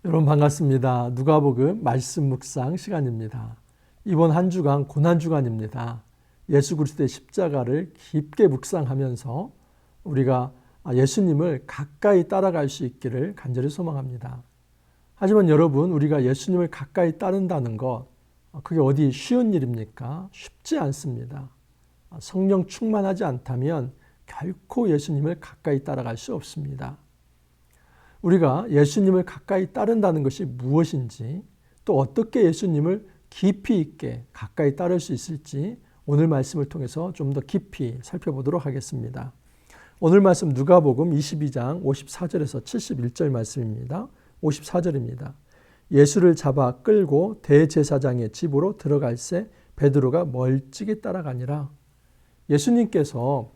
여러분 반갑습니다. 누가복음 말씀 묵상 시간입니다. 이번 한 주간 고난 주간입니다. 예수 그리스도의 십자가를 깊게 묵상하면서 우리가 예수님을 가까이 따라갈 수 있기를 간절히 소망합니다. 하지만 여러분, 우리가 예수님을 가까이 따른다는 것, 그게 어디 쉬운 일입니까? 쉽지 않습니다. 성령 충만하지 않다면 결코 예수님을 가까이 따라갈 수 없습니다. 우리가 예수님을 가까이 따른다는 것이 무엇인지, 또 어떻게 예수님을 깊이 있게 가까이 따를 수 있을지 오늘 말씀을 통해서 좀 더 깊이 살펴보도록 하겠습니다. 오늘 말씀 누가복음 22장 54절에서 71절 말씀입니다. 54절입니다. 예수를 잡아 끌고 대제사장의 집으로 들어갈새 베드로가 멀찍이 따라가니라. 예수님께서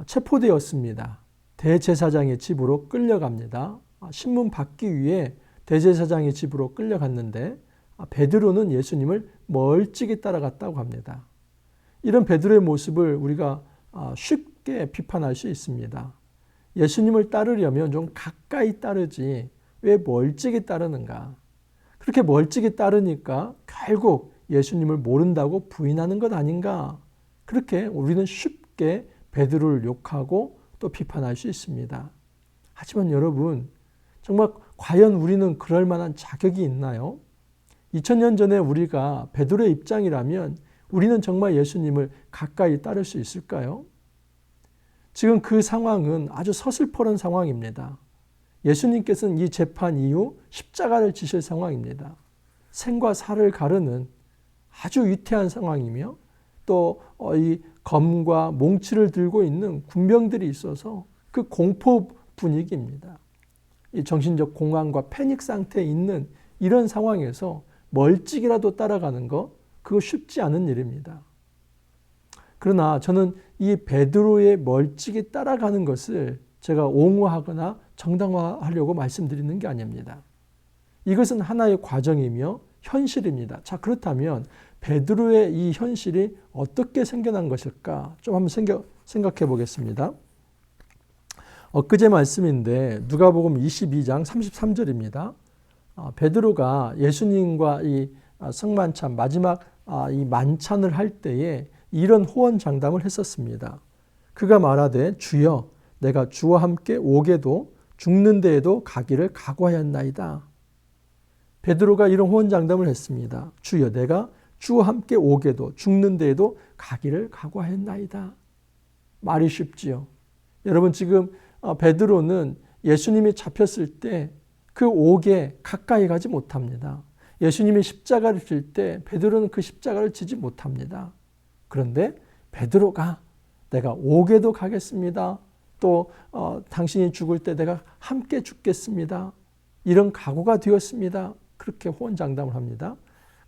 체포되었습니다. 대제사장의 집으로 끌려갑니다. 신문 받기 위해 대제사장의 집으로 끌려갔는데 베드로는 예수님을 멀찍이 따라갔다고 합니다. 이런 베드로의 모습을 우리가 쉽게 비판할 수 있습니다. 예수님을 따르려면 좀 가까이 따르지 왜 멀찍이 따르는가? 그렇게 멀찍이 따르니까 결국 예수님을 모른다고 부인하는 것 아닌가? 그렇게 우리는 쉽게 베드로를 욕하고 또 비판할 수 있습니다. 하지만 여러분, 정말 과연 우리는 그럴 만한 자격이 있나요? 2000년 전에 우리가 베드로의 입장이라면 우리는 정말 예수님을 가까이 따를 수 있을까요? 지금 그 상황은 아주 서슬퍼런 상황입니다. 예수님께서는 이 재판 이후 십자가를 지실 상황입니다. 생과 사를 가르는 아주 위태한 상황이며 또 이 검과 몽치를 들고 있는 군병들이 있어서 그 공포 분위기입니다. 이 정신적 공황과 패닉 상태에 있는 이런 상황에서 멀찍이라도 따라가는 거, 그거 쉽지 않은 일입니다. 그러나 저는 이 베드로의 멀찍이 따라가는 것을 제가 옹호하거나 정당화하려고 말씀드리는 게 아닙니다. 이것은 하나의 과정이며 현실입니다. 자, 그렇다면 베드로의 이 현실이 어떻게 생겨난 것일까? 좀 한번 생각해 보겠습니다. 엊그제 말씀인데 누가복음 22장 33절입니다. 베드로가 예수님과 이 성만찬 마지막 이 만찬을 할 때에 이런 호언장담을 했었습니다. 그가 말하되 주여 내가 주와 함께 오게도 죽는 데에도 가기를 각오하였나이다. 베드로가 이런 호언장담을 했습니다. 주여 내가 주와 함께 오게도 죽는 데에도 가기를 각오하였나이다. 말이 쉽지요. 여러분, 지금 베드로는 예수님이 잡혔을 때 그 옥에 가까이 가지 못합니다. 예수님이 십자가를 질 때 베드로는 그 십자가를 지지 못합니다. 그런데 베드로가 내가 옥에도 가겠습니다. 또 당신이 죽을 때 내가 함께 죽겠습니다. 이런 각오가 되었습니다. 그렇게 호언장담을 합니다.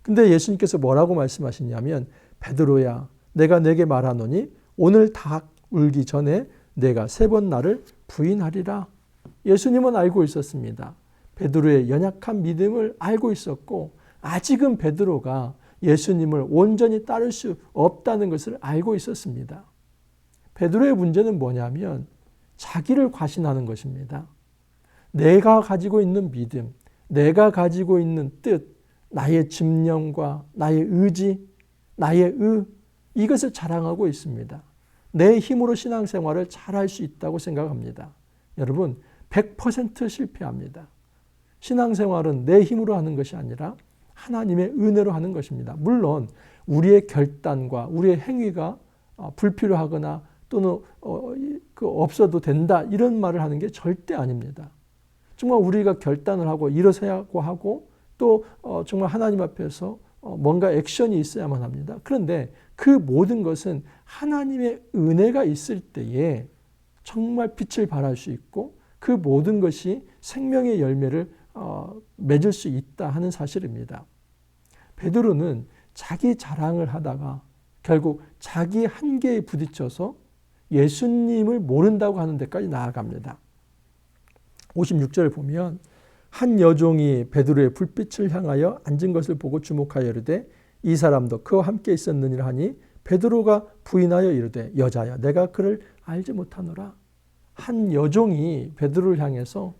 근데 예수님께서 뭐라고 말씀하시냐면 베드로야 내가 내게 말하노니 오늘 닭 울기 전에 내가 3번 나를 부인하리라. 예수님은 알고 있었습니다. 베드로의 연약한 믿음을 알고 있었고 아직은 베드로가 예수님을 온전히 따를 수 없다는 것을 알고 있었습니다. 베드로의 문제는 뭐냐면 자기를 과신하는 것입니다. 내가 가지고 있는 믿음, 내가 가지고 있는 뜻, 나의 집념과 나의 의지, 나의 이것을 자랑하고 있습니다. 내 힘으로 신앙생활을 잘할 수 있다고 생각합니다. 여러분, 100% 실패합니다. 신앙생활은 내 힘으로 하는 것이 아니라 하나님의 은혜로 하는 것입니다. 물론 우리의 결단과 우리의 행위가 불필요하거나 또는 없어도 된다 이런 말을 하는 게 절대 아닙니다. 정말 우리가 결단을 하고 일어서야고 하고 또 정말 하나님 앞에서 뭔가 액션이 있어야만 합니다. 그런데 그 모든 것은 하나님의 은혜가 있을 때에 정말 빛을 발할 수 있고 그 모든 것이 생명의 열매를 맺을 수 있다 하는 사실입니다. 베드로는 자기 자랑을 하다가 결국 자기 한계에 부딪혀서 예수님을 모른다고 하는 데까지 나아갑니다. 56절을 보면 한 여종이 베드로의 불빛을 향하여 앉은 것을 보고 주목하여 이르되 이 사람도 그와 함께 있었느니라 하니 베드로가 부인하여 이르되 여자야 내가 그를 알지 못하노라. 한 여종이 베드로를 향해서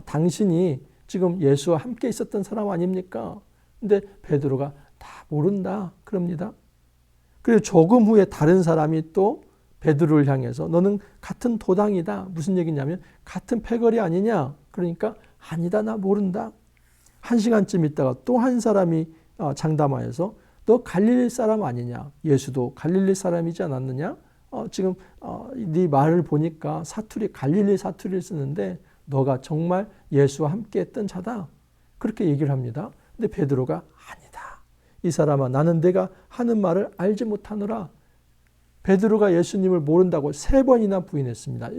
당신이 지금 예수와 함께 있었던 사람 아닙니까? 근데 베드로가 다 모른다 그럽니다. 그리고 조금 후에 다른 사람이 또 베드로를 향해서 너는 같은 도당이다. 무슨 얘기냐면 같은 패거리 아니냐? 그러니까 아니다, 나 모른다. 1시간쯤 있다가 또 한 사람이 장담하여서 너 갈릴리 사람 아니냐? 예수도 갈릴리 사람이지 않았느냐? 지금 네 말을 보니까 사투리 갈릴리 사투리를 쓰는데 너가 정말 예수와 함께 했던 자다. 그렇게 얘기를 합니다. 근데 베드로가 아니다. 이 사람아 나는 내가 하는 말을 알지 못하노라. 베드로가 예수님을 모른다고 3번이나 부인했습니다.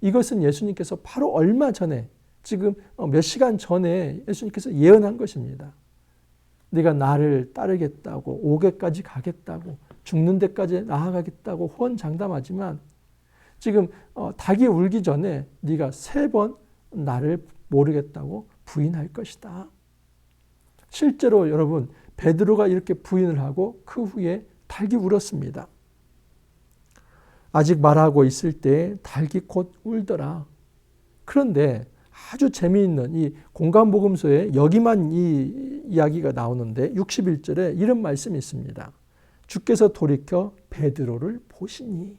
이것은 예수님께서 바로 얼마 전에 지금 몇 시간 전에 예수님께서 예언한 것입니다. 네가 나를 따르겠다고 옥에까지 가겠다고 죽는 데까지 나아가겠다고 호언장담하지만 지금 닭이 울기 전에 네가 3번 나를 모르겠다고 부인할 것이다. 실제로 여러분 베드로가 이렇게 부인을 하고 그 후에 닭이 울었습니다. 아직 말하고 있을 때 닭이 곧 울더라. 그런데 아주 재미있는 이 공간복음서에 여기만 이 이야기가 나오는데 61절에 이런 말씀이 있습니다. 주께서 돌이켜 베드로를 보시니.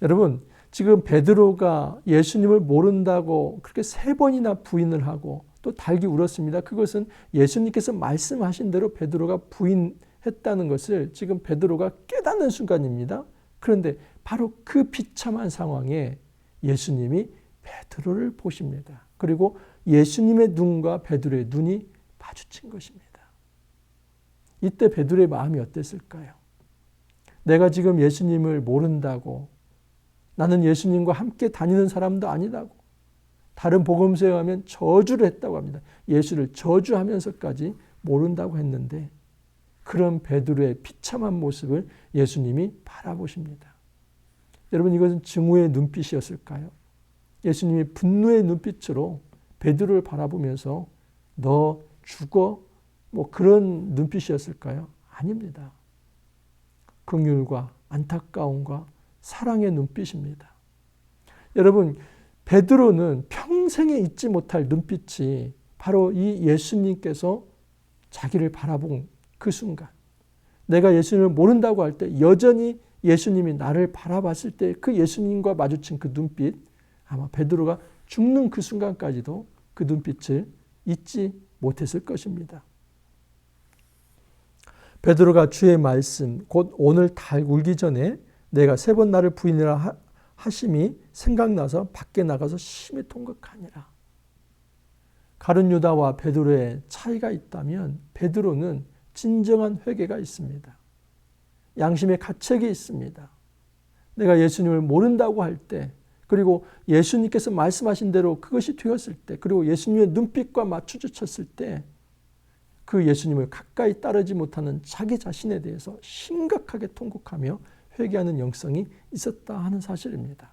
여러분 지금 베드로가 예수님을 모른다고 그렇게 3번이나 부인을 하고 또 닭이 울었습니다. 그것은 예수님께서 말씀하신 대로 베드로가 부인했다는 것을 지금 베드로가 깨닫는 순간입니다. 그런데 바로 그 비참한 상황에 예수님이 베드로를 보십니다. 그리고 예수님의 눈과 베드로의 눈이 마주친 것입니다. 이때 베드로의 마음이 어땠을까요? 내가 지금 예수님을 모른다고 나는 예수님과 함께 다니는 사람도 아니다고 다른 복음서에 하면 저주를 했다고 합니다. 예수를 저주하면서까지 모른다고 했는데 그런 베드로의 비참한 모습을 예수님이 바라보십니다. 여러분 이것은 증오의 눈빛이었을까요? 예수님이 분노의 눈빛으로 베드로를 바라보면서 너 죽어 뭐 그런 눈빛이었을까요? 아닙니다. 긍휼과 안타까움과 사랑의 눈빛입니다. 여러분 베드로는 평생에 잊지 못할 눈빛이 바로 이 예수님께서 자기를 바라본 그 순간 내가 예수님을 모른다고 할 때 여전히 예수님이 나를 바라봤을 때 그 예수님과 마주친 그 눈빛 아마 베드로가 죽는 그 순간까지도 그 눈빛을 잊지 못했을 것입니다. 베드로가 주의 말씀 곧 오늘 달 울기 전에 내가 3번 나를 부인이라 하심이 생각나서 밖에 나가서 심히 통곡하니라. 가룟 유다와 베드로의 차이가 있다면 베드로는 진정한 회개가 있습니다. 양심의 가책이 있습니다. 내가 예수님을 모른다고 할 때 그리고 예수님께서 말씀하신 대로 그것이 되었을 때 그리고 예수님의 눈빛과 마주쳤을 때 그 예수님을 가까이 따르지 못하는 자기 자신에 대해서 심각하게 통곡하며 회개하는 영성이 있었다 하는 사실입니다.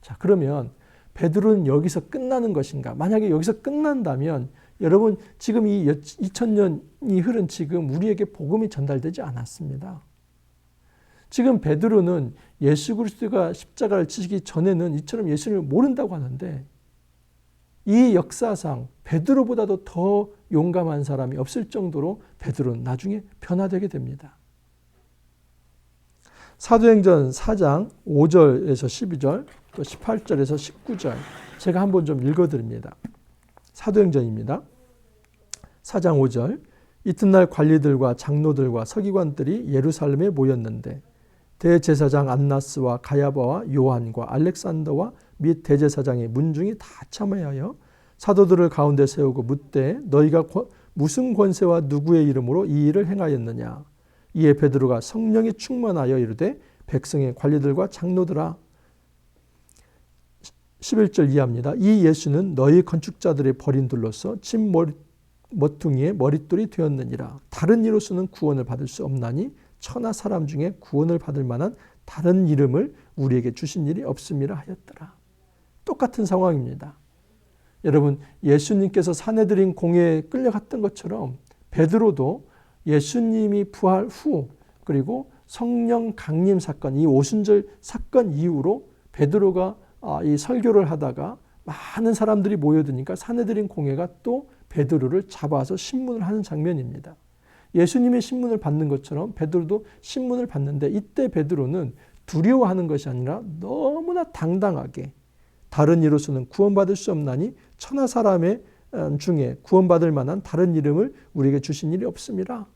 자, 그러면 베드로는 여기서 끝나는 것인가? 만약에 여기서 끝난다면 여러분 지금 이 2000년이 흐른 지금 우리에게 복음이 전달되지 않았습니다. 지금 베드로는 예수 그리스도가 십자가를 지시기 전에는 이처럼 예수님을 모른다고 하는데 이 역사상 베드로보다도 더 용감한 사람이 없을 정도로 베드로는 나중에 변화되게 됩니다. 사도행전 4장 5절에서 12절 또 18절에서 19절 제가 한번 좀 읽어드립니다. 사도행전입니다. 4장 5절 이튿날 관리들과 장로들과 서기관들이 예루살렘에 모였는데 대제사장 안나스와 가야바와 요한과 알렉산더와 및 대제사장의 문중이 다 참여하여 사도들을 가운데 세우고 묻되 너희가 무슨 권세와 누구의 이름으로 이 일을 행하였느냐. 이에 베드로가 성령이 충만하여 이르되 백성의 관리들과 장로들아 11절 이하입니다. 이 예수는 너희 건축자들의 버린 돌로서 진 머퉁이의 머릿돌이 되었느니라. 다른 이로서는 구원을 받을 수 없나니 천하 사람 중에 구원을 받을 만한 다른 이름을 우리에게 주신 일이 없음이라 하였더라. 똑같은 상황입니다. 여러분 예수님께서 사내들인 공회에 끌려갔던 것처럼 베드로도 예수님이 부활 후 그리고 성령 강림 사건 이 오순절 사건 이후로 베드로가 이 설교를 하다가 많은 사람들이 모여드니까 사내들인 공회가 또 베드로를 잡아서 신문을 하는 장면입니다. 예수님의 신문을 받는 것처럼 베드로도 신문을 받는데 이때 베드로는 두려워하는 것이 아니라 너무나 당당하게 다른 이로서는 구원받을 수 없나니 천하 사람의 중에 구원받을 만한 다른 이름을 우리에게 주신 일이 없습니다.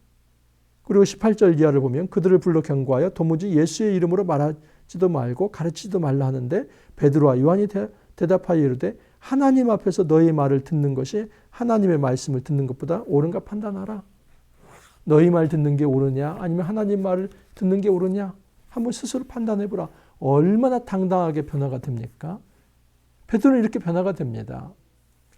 그리고 18절 이하를 보면 그들을 불러 경고하여 도무지 예수의 이름으로 말하지도 말고 가르치지도 말라 하는데 베드로와 요한이 대답하여 이르되 하나님 앞에서 너희 말을 듣는 것이 하나님의 말씀을 듣는 것보다 옳은가 판단하라. 너희 말 듣는 게 옳으냐 아니면 하나님 말을 듣는 게 옳으냐 한번 스스로 판단해보라. 얼마나 당당하게 변화가 됩니까? 베드로는 이렇게 변화가 됩니다.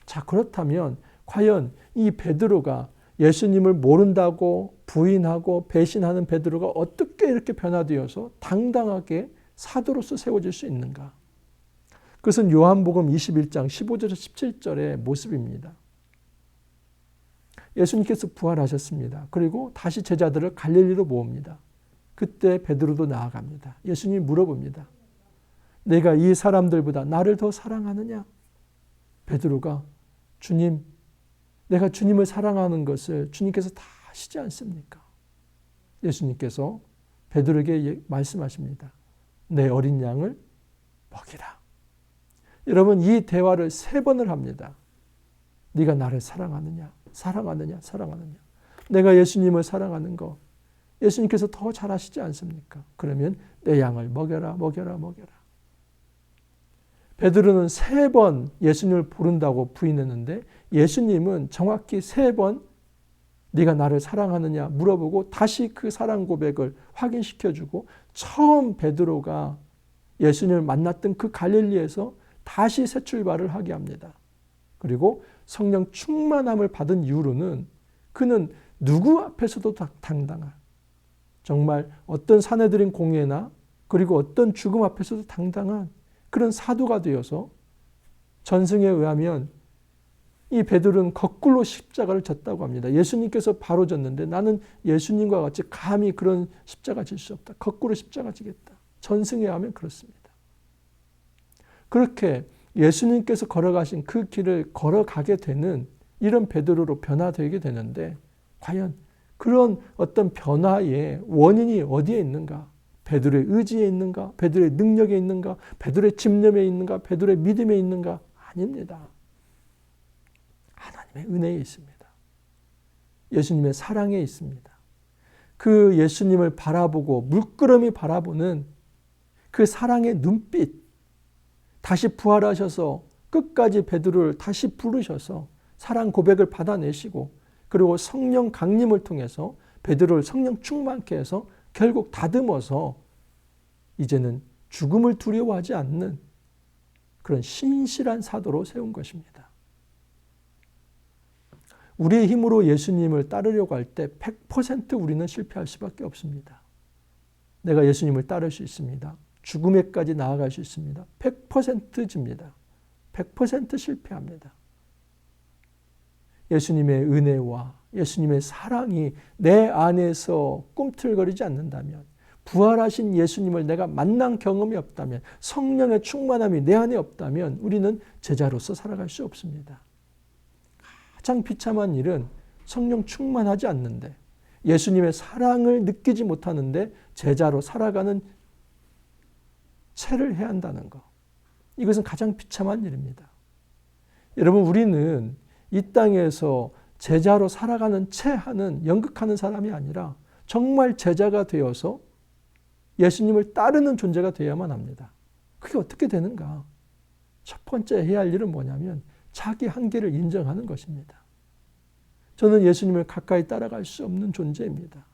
자, 그렇다면 과연 이 베드로가 예수님을 모른다고 부인하고 배신하는 베드로가 어떻게 이렇게 변화되어서 당당하게 사도로서 세워질 수 있는가? 그것은 요한복음 21장 15절에서 17절의 모습입니다. 예수님께서 부활하셨습니다. 그리고 다시 제자들을 갈릴리로 모읍니다. 그때 베드로도 나아갑니다. 예수님이 물어봅니다. 내가 이 사람들보다 나를 더 사랑하느냐? 베드로가 주님, 내가 주님을 사랑하는 것을 주님께서 다 아시지 않습니까? 예수님께서 베드로에게 말씀하십니다. 내 어린 양을 먹이라. 여러분 이 대화를 3번을 합니다. 네가 나를 사랑하느냐? 사랑하느냐? 사랑하느냐? 내가 예수님을 사랑하는 거 예수님께서 더 잘 아시지 않습니까? 그러면 내 양을 먹여라, 먹여라, 먹여라. 베드로는 3번 예수님을 부른다고 부인했는데 예수님은 정확히 3번 네가 나를 사랑하느냐 물어보고 다시 그 사랑 고백을 확인시켜주고 처음 베드로가 예수님을 만났던 그 갈릴리에서 다시 새 출발을 하게 합니다. 그리고 성령 충만함을 받은 이후로는 그는 누구 앞에서도 당당한 정말 어떤 사내들인 공회나 그리고 어떤 죽음 앞에서도 당당한 그런 사도가 되어서 전승에 의하면 이 베드로는 거꾸로 십자가를 졌다고 합니다. 예수님께서 바로 졌는데 나는 예수님과 같이 감히 그런 십자가 질 수 없다. 거꾸로 십자가 지겠다. 전승에 의하면 그렇습니다. 그렇게 예수님께서 걸어가신 그 길을 걸어가게 되는 이런 베드로로 변화되게 되는데 과연 그런 어떤 변화의 원인이 어디에 있는가? 베드로의 의지에 있는가? 베드로의 능력에 있는가? 베드로의 집념에 있는가? 베드로의 믿음에 있는가? 아닙니다. 하나님의 은혜에 있습니다. 예수님의 사랑에 있습니다. 그 예수님을 바라보고 물끄러미 바라보는 그 사랑의 눈빛, 다시 부활하셔서 끝까지 베드로를 다시 부르셔서 사랑 고백을 받아내시고 그리고 성령 강림을 통해서 베드로를 성령 충만케 해서 결국 다듬어서 이제는 죽음을 두려워하지 않는 그런 신실한 사도로 세운 것입니다. 우리의 힘으로 예수님을 따르려고 할 때 100% 우리는 실패할 수밖에 없습니다. 내가 예수님을 따를 수 있습니다. 죽음에까지 나아갈 수 있습니다. 100% 집니다. 100% 실패합니다. 예수님의 은혜와 예수님의 사랑이 내 안에서 꿈틀거리지 않는다면 부활하신 예수님을 내가 만난 경험이 없다면 성령의 충만함이 내 안에 없다면 우리는 제자로서 살아갈 수 없습니다. 가장 비참한 일은 성령 충만하지 않는데 예수님의 사랑을 느끼지 못하는데 제자로 살아가는 채를 해야 한다는 것. 이것은 가장 비참한 일입니다. 여러분 우리는 이 땅에서 제자로 살아가는 채하는 연극하는 사람이 아니라 정말 제자가 되어서 예수님을 따르는 존재가 되어야만 합니다. 그게 어떻게 되는가? 첫 번째 해야 할 일은 뭐냐면 자기 한계를 인정하는 것입니다. 저는 예수님을 가까이 따라갈 수 없는 존재입니다.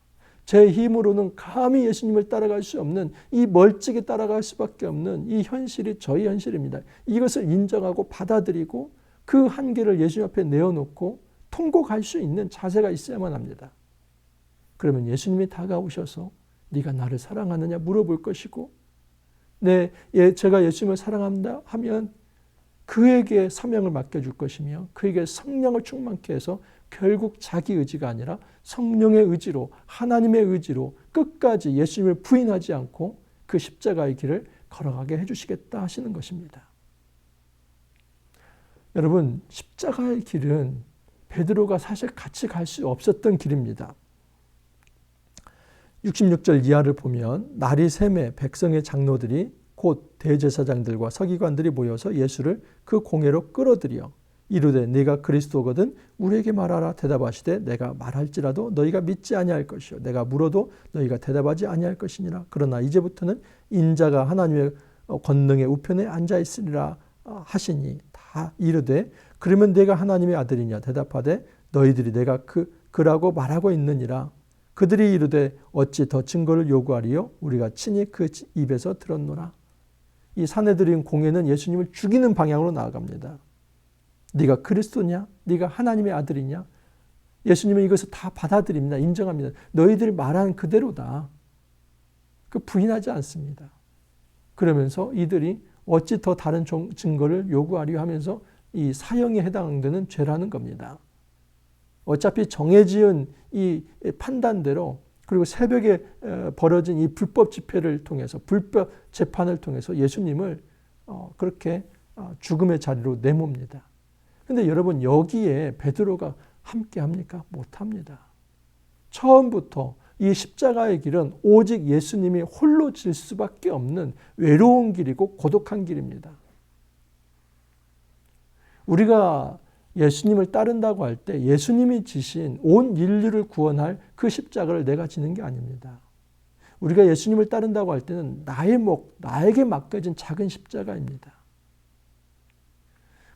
제 힘으로는 감히 예수님을 따라갈 수 없는 이 멀찍이 따라갈 수밖에 없는 이 현실이 저희 현실입니다. 이것을 인정하고 받아들이고 그 한계를 예수님 앞에 내어놓고 통곡할 수 있는 자세가 있어야만 합니다. 그러면 예수님이 다가오셔서 네가 나를 사랑하느냐 물어볼 것이고 제가 예수님을 사랑한다 하면 그에게 사명을 맡겨줄 것이며 그에게 성령을 충만케 해서 결국 자기 의지가 아니라 성령의 의지로 하나님의 의지로 끝까지 예수님을 부인하지 않고 그 십자가의 길을 걸어가게 해주시겠다 하시는 것입니다. 여러분, 십자가의 길은 베드로가 사실 같이 갈 수 없었던 길입니다. 66절 이하를 보면 날이 새매 백성의 장로들이 곧 대제사장들과 서기관들이 모여서 예수를 그 공회로 끌어들여 이르되 네가 그리스도거든 우리에게 말하라. 대답하시되 내가 말할지라도 너희가 믿지 아니할 것이요 내가 물어도 너희가 대답하지 아니할 것이니라. 그러나 이제부터는 인자가 하나님의 권능의 우편에 앉아 있으리라 하시니 다 이르되 그러면 내가 하나님의 아들이냐. 대답하되 너희들이 내가 그라고 말하고 있느니라. 그들이 이르되 어찌 더 증거를 요구하리요 우리가 친히 그 입에서 들었노라. 이 사내들인 공회는 예수님을 죽이는 방향으로 나아갑니다. 네가 그리스도냐? 네가 하나님의 아들이냐? 예수님은 이것을 다 받아들입니다. 인정합니다. 너희들 말한 그대로다. 그 부인하지 않습니다. 그러면서 이들이 어찌 더 다른 증거를 요구하려 하면서 이 사형에 해당되는 죄라는 겁니다. 어차피 정해지은 이 판단대로 그리고 새벽에 벌어진 이 불법 집회를 통해서 불법 재판을 통해서 예수님을 그렇게 죽음의 자리로 내몹니다. 그런데 여러분 여기에 베드로가 함께 합니까? 못합니다. 처음부터 이 십자가의 길은 오직 예수님이 홀로 질 수밖에 없는 외로운 길이고 고독한 길입니다. 우리가 예수님을 따른다고 할 때 예수님이 지신 온 인류를 구원할 그 십자가를 내가 지는 게 아닙니다. 우리가 예수님을 따른다고 할 때는 나에게 맡겨진 작은 십자가입니다.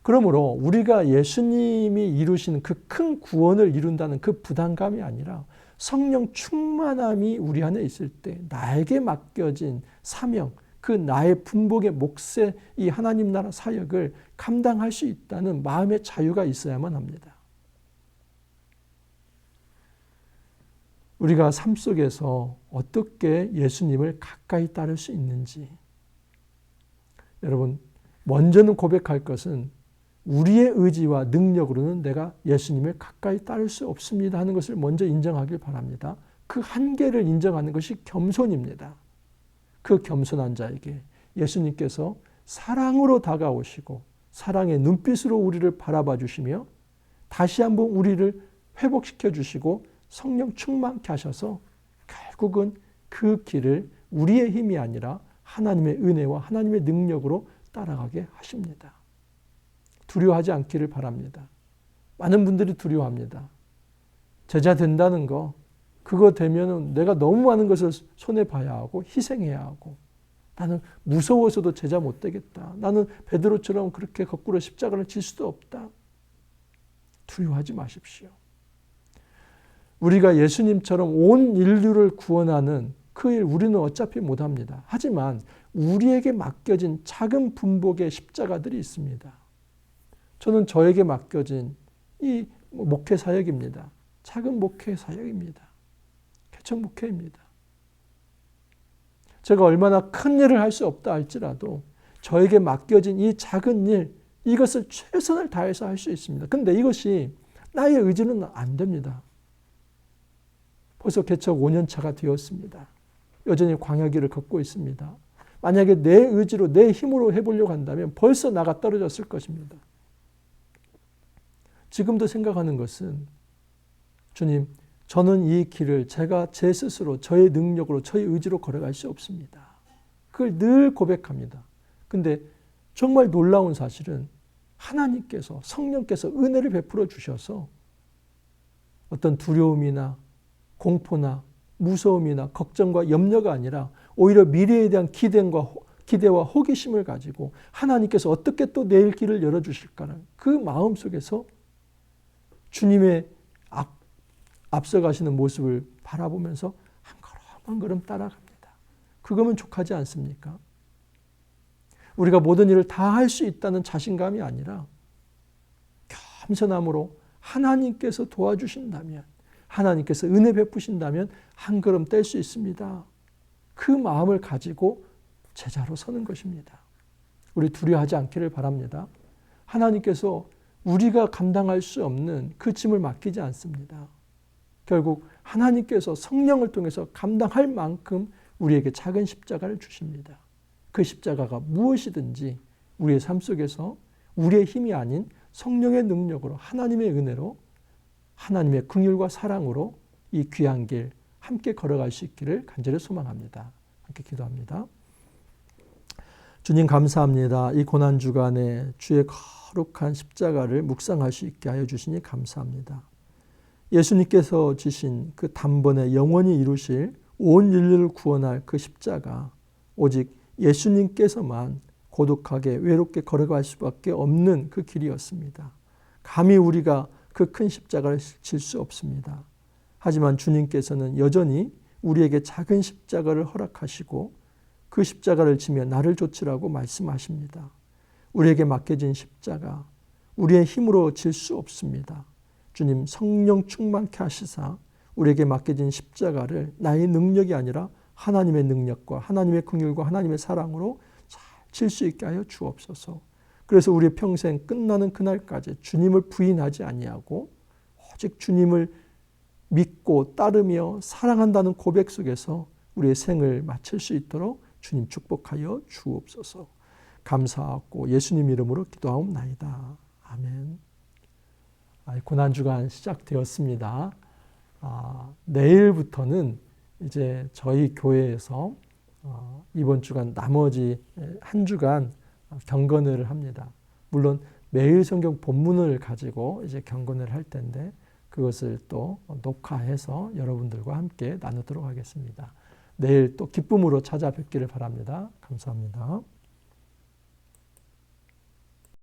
그러므로 우리가 예수님이 이루신 그 큰 구원을 이룬다는 그 부담감이 아니라 성령 충만함이 우리 안에 있을 때 나에게 맡겨진 사명, 그 나의 분복의 몫의 이 하나님 나라 사역을 감당할 수 있다는 마음의 자유가 있어야만 합니다. 우리가 삶 속에서 어떻게 예수님을 가까이 따를 수 있는지, 여러분 먼저는 고백할 것은 우리의 의지와 능력으로는 내가 예수님을 가까이 따를 수 없습니다 하는 것을 먼저 인정하길 바랍니다. 그 한계를 인정하는 것이 겸손입니다. 그 겸손한 자에게 예수님께서 사랑으로 다가오시고 사랑의 눈빛으로 우리를 바라봐 주시며 다시 한번 우리를 회복시켜 주시고 성령 충만케 하셔서 결국은 그 길을 우리의 힘이 아니라 하나님의 은혜와 하나님의 능력으로 따라가게 하십니다. 두려워하지 않기를 바랍니다. 많은 분들이 두려워합니다. 제자 된다는 거, 그거 되면은 내가 너무 많은 것을 손해봐야 하고 희생해야 하고 나는 무서워서도 제자 못 되겠다. 나는 베드로처럼 그렇게 거꾸로 십자가를 질 수도 없다. 두려워하지 마십시오. 우리가 예수님처럼 온 인류를 구원하는 그 일 우리는 어차피 못합니다. 하지만 우리에게 맡겨진 작은 분복의 십자가들이 있습니다. 저는 저에게 맡겨진 이 목회 사역입니다. 작은 목회 사역입니다. 개척 목회입니다. 제가 얼마나 큰 일을 할 수 없다 할지라도 저에게 맡겨진 이 작은 일, 이것을 최선을 다해서 할 수 있습니다. 그런데 이것이 나의 의지는 안 됩니다. 벌써 개척 5년 차가 되었습니다. 여전히 광야길을 걷고 있습니다. 만약에 내 의지로 내 힘으로 해보려고 한다면 벌써 나가 떨어졌을 것입니다. 지금도 생각하는 것은 주님, 저는 이 길을 제가 제 스스로 저의 능력으로 저의 의지로 걸어갈 수 없습니다. 그걸 늘 고백합니다. 근데 정말 놀라운 사실은 하나님께서 성령께서 은혜를 베풀어 주셔서 어떤 두려움이나 공포나 무서움이나 걱정과 염려가 아니라 오히려 미래에 대한 기대와 호기심을 가지고 하나님께서 어떻게 또 내일 길을 열어주실까라는 그 마음 속에서 주님의 앞서가시는 모습을 바라보면서 한 걸음 한 걸음 따라갑니다. 그거면 족하지 않습니까? 우리가 모든 일을 다 할 수 있다는 자신감이 아니라 겸손함으로 하나님께서 도와주신다면, 하나님께서 은혜 베푸신다면 한 걸음 뗄 수 있습니다. 그 마음을 가지고 제자로 서는 것입니다. 우리 두려워하지 않기를 바랍니다. 하나님께서 우리가 감당할 수 없는 그 짐을 맡기지 않습니다. 결국 하나님께서 성령을 통해서 감당할 만큼 우리에게 작은 십자가를 주십니다. 그 십자가가 무엇이든지 우리의 삶 속에서 우리의 힘이 아닌 성령의 능력으로 하나님의 은혜로 하나님의 긍휼과 사랑으로 이 귀한 길 함께 걸어갈 수 있기를 간절히 소망합니다. 함께 기도합니다. 주님 감사합니다. 이 고난주간에 주의 거룩한 십자가를 묵상할 수 있게 하여 주시니 감사합니다. 예수님께서 지신 그 단번에 영원히 이루실 온 인류를 구원할 그 십자가, 오직 예수님께서만 고독하게 외롭게 걸어갈 수밖에 없는 그 길이었습니다. 감히 우리가 그 큰 십자가를 질 수 없습니다. 하지만 주님께서는 여전히 우리에게 작은 십자가를 허락하시고 그 십자가를 지며 나를 좇으라고 말씀하십니다. 우리에게 맡겨진 십자가, 우리의 힘으로 질 수 없습니다. 주님 성령 충만케 하시사 우리에게 맡겨진 십자가를 나의 능력이 아니라 하나님의 능력과 하나님의 긍휼과 하나님의 사랑으로 잘 질 수 있게 하여 주옵소서. 그래서 우리의 평생 끝나는 그날까지 주님을 부인하지 아니하고 오직 주님을 믿고 따르며 사랑한다는 고백 속에서 우리의 생을 마칠 수 있도록 주님 축복하여 주옵소서. 감사하고 예수님 이름으로 기도하옵나이다. 아멘. 고난주간 시작되었습니다. 내일부터는 이제 저희 교회에서 이번 주간 나머지 한 주간 경건을 합니다. 물론 매일 성경 본문을 가지고 이제 경건을 할 텐데 그것을 또 녹화해서 여러분들과 함께 나누도록 하겠습니다. 내일 또 기쁨으로 찾아뵙기를 바랍니다. 감사합니다.